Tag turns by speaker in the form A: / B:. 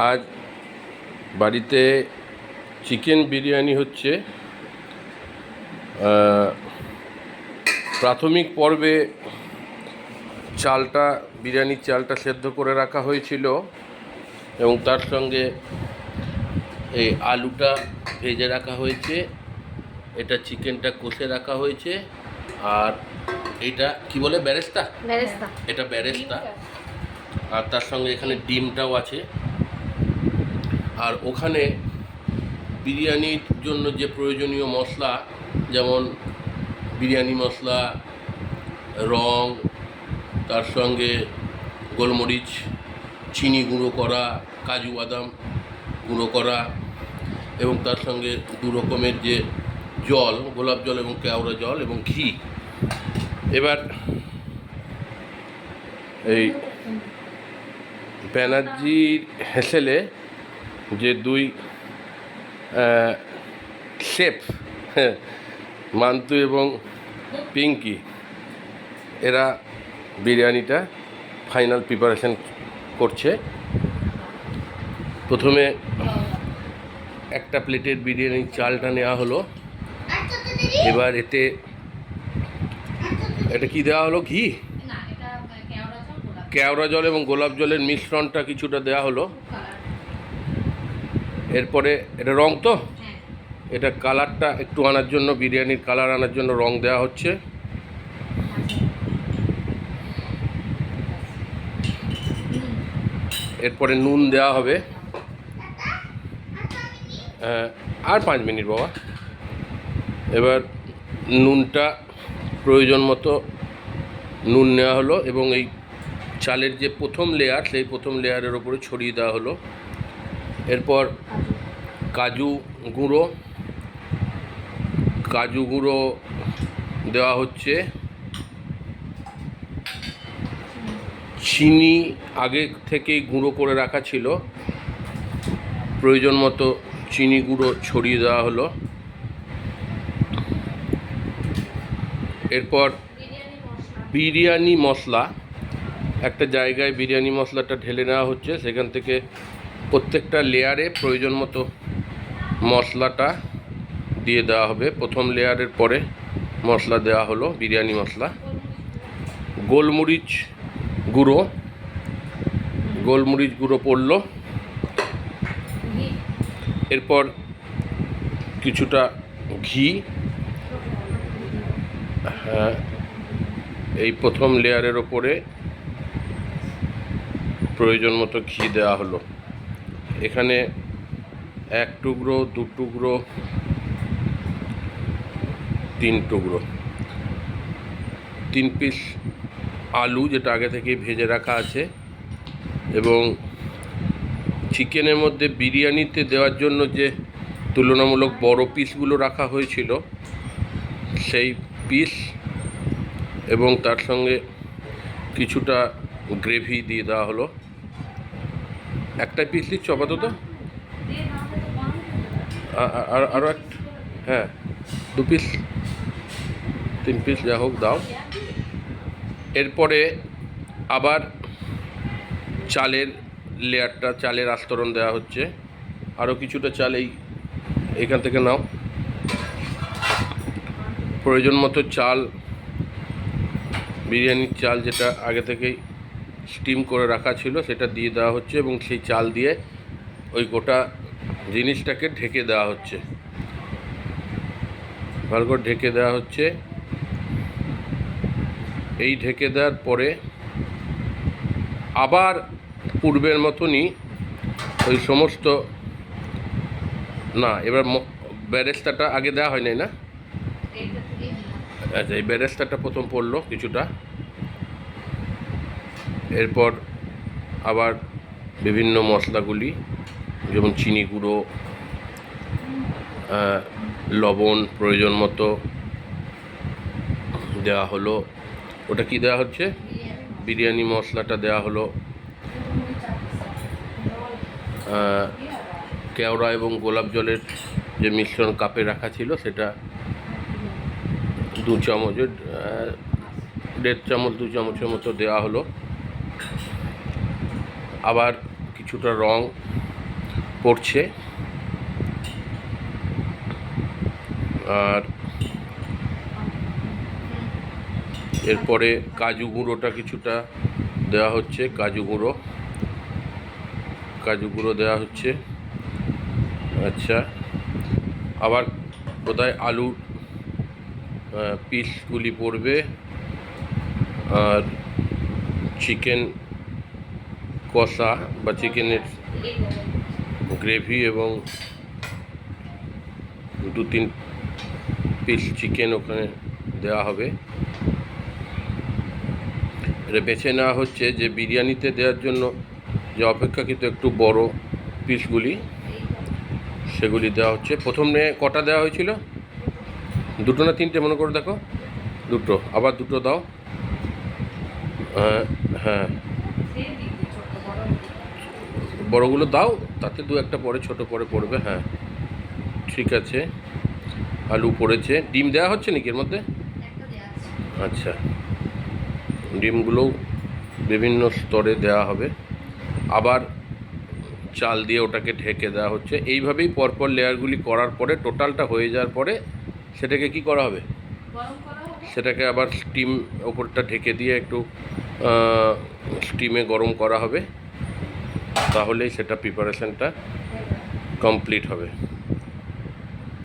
A: আজ বাড়িতে চিকেন বিরিয়ানি হচ্ছে। প্রাথমিক পর্বে বিরিয়ানির চালটা সেদ্ধ করে রাখা হয়েছিল এবং তার সঙ্গে এই আলুটা ভেজে রাখা হয়েছে, এটা চিকেনটা কষে রাখা হয়েছে, আর এটা কি বলে বেরেস্তা, এটা বেরেস্তা, আর তার সঙ্গে এখানে ডিমটাও আছে। আর ওখানে বিরিয়ানির জন্য যে প্রয়োজনীয় মশলা, যেমন বিরিয়ানি মশলা, রং, তার সঙ্গে গোলমরিচ, চিনি গুঁড়ো করা, কাজু বাদাম গুঁড়ো করা, এবং তার সঙ্গে দু রকমের যে জল, গোলাপ জল এবং কেওড়া জল এবং ঘি। এবার এই ব্যানার্জির হেসেলে যে দুই শেফ, মান্তু এবং পিঙ্কি, এরা বিরিয়ানিটা ফাইনাল প্রিপারেশন করছে। প্রথমে একটা প্লেটের বিরিয়ানির চালটা নেওয়া হলো। এবার এটা কি দেওয়া হলো? ঘি, কেওড়া জল এবং গোলাপ জলের মিশ্রণটা কিছুটা দেওয়া হলো। এরপরে এটা রং, তো এটা কালারটা একটু আনার জন্য, বিরিয়ানির কালার আনার জন্য রং দেওয়া হচ্ছে। এরপরে নুন দেওয়া হবে। আর 5 মিনিট বাবা। এবার নুনটা প্রয়োজন মতো নুন নেওয়া হলো এবং এই চালের যে প্রথম লেয়ার, সেই প্রথম লেয়ারের ওপরে ছড়িয়ে দেওয়া হলো। এরপর কাজু গুঁড়ো দেওয়া হচ্ছে। চিনি আগে থেকেই গুঁড়ো করে রাখা ছিল, প্রয়োজন মতো চিনি গুঁড়ো ছড়িয়ে দেওয়া হলো। এরপর বিরিয়ানি মশলা, একটা জায়গায় বিরিয়ানি মশলাটা ঢেলে নেওয়া হচ্ছে। সেখান থেকে প্রত্যেকটা লেয়ারে প্রয়োজন মতো মশলাটা দিয়ে দেওয়া হবে। প্রথম লেয়ারের পরে মশলা দেওয়া হলো বিরিয়ানি মশলা। গোলমরিচ গুঁড়ো পড়লো। এরপর কিছুটা ঘি, এই প্রথম লেয়ারের ওপরে প্রয়োজন মতো ঘি দেওয়া হলো। এখানে 1 টুকরো, 2 টুকরো, 3 টুকরো, 3 পিস আলু, যেটা আগে থেকে ভেজে রাখা আছে, এবং চিকেনের মধ্যে বিরিয়ানিতে দেওয়ার জন্য যে তুলনামূলক বড় পিসগুলো রাখা হয়েছিল, সেই পিস, এবং তার সঙ্গে কিছুটা গ্রেভি দিয়ে দেওয়া হলো। একটা পিস দিচ্ছ আপাতত, আরও হ্যাঁ 2 পিস, 3 পিস, যা হোক দাও। এরপরে আবার চালের লেয়ারটা, চালের আস্তরণ দেওয়া হচ্ছে। আরও কিছুটা চাল এইখান থেকে নাও। প্রয়োজন মতো চাল, বিরিয়ানির চাল যেটা আগে থেকেই স্টিম করে রাখা ছিল, সেটা দিয়ে দেওয়া হচ্ছে এবং সেই চাল দিয়ে ওই গোটা জিনিসটাকে ঢেকে দেওয়া হচ্ছে, ভালো করে ঢেকে দেওয়া হচ্ছে। এই ঢেকে দেওয়ার পরে আবার পূর্বের মতনই ওই সমস্ত, না, এবার বেরেস্তাটা আগে দেওয়া হয় নাই, না? আচ্ছা, এই বেরেস্তাটা প্রথম পড়লো কিছুটা। এরপর আবার বিভিন্ন মশলাগুলি, যেমন চিনি গুঁড়ো, লবণ প্রয়োজন মতো দেওয়া হলো। ওটা কি দেওয়া হচ্ছে? বিরিয়ানি মশলাটা দেওয়া হলো। কেওড়া এবং গোলাপ জলের যে মিশ্রণ কাপে রাখা ছিল, সেটা 2 চামচের 1.5 চামচ, 2 চামচের মতো দেওয়া হলো। আবার কিছুটা রং পড়ছে। আর এরপরে কাজু গুঁড়োটা কিছুটা দেওয়া হচ্ছে, কাজু গুঁড়ো দেওয়া হচ্ছে। আচ্ছা, আবার বোধহয় আলুর পিসগুলি পড়বে, আর চিকেন কষা বা চিকেনের গ্রেভি এবং 2-3 পিস চিকেন ওখানে দেওয়া হবে। এটা বেছে নেওয়া হচ্ছে যে বিরিয়ানিতে দেওয়ার জন্য যে অপেক্ষাকৃত একটু বড় পিসগুলি, সেগুলি দেওয়া হচ্ছে। প্রথমে কটা দেওয়া হয়েছিল? 2 না 3টে মনে করে দেখো, 2। আবার 2 দাও। হ্যাঁ, বড়গুলো দাও, তাতে 2-1টা পরে ছোট পরে পড়বে। হ্যাঁ, ঠিক আছে। আলু পড়েছে। ডিম দেওয়া হচ্ছে নাকি এর মধ্যে? আচ্ছা, ডিমগুলোও বিভিন্ন স্তরে দেওয়া হবে। আবার চাল দিয়ে ওটাকে ঢেকে দেওয়া হচ্ছে। এইভাবেই পরপর লেয়ারগুলি করার পরে টোটালটা হয়ে যাওয়ার পরে সেটাকে কি করা হবে? সেটাকে আবার স্টিম ওপরটা ঢেকে দিয়ে একটু স্টিমে গরম করা হবে, তাহলেই সেটা প্রিপারেশনটা কমপ্লিট হবে।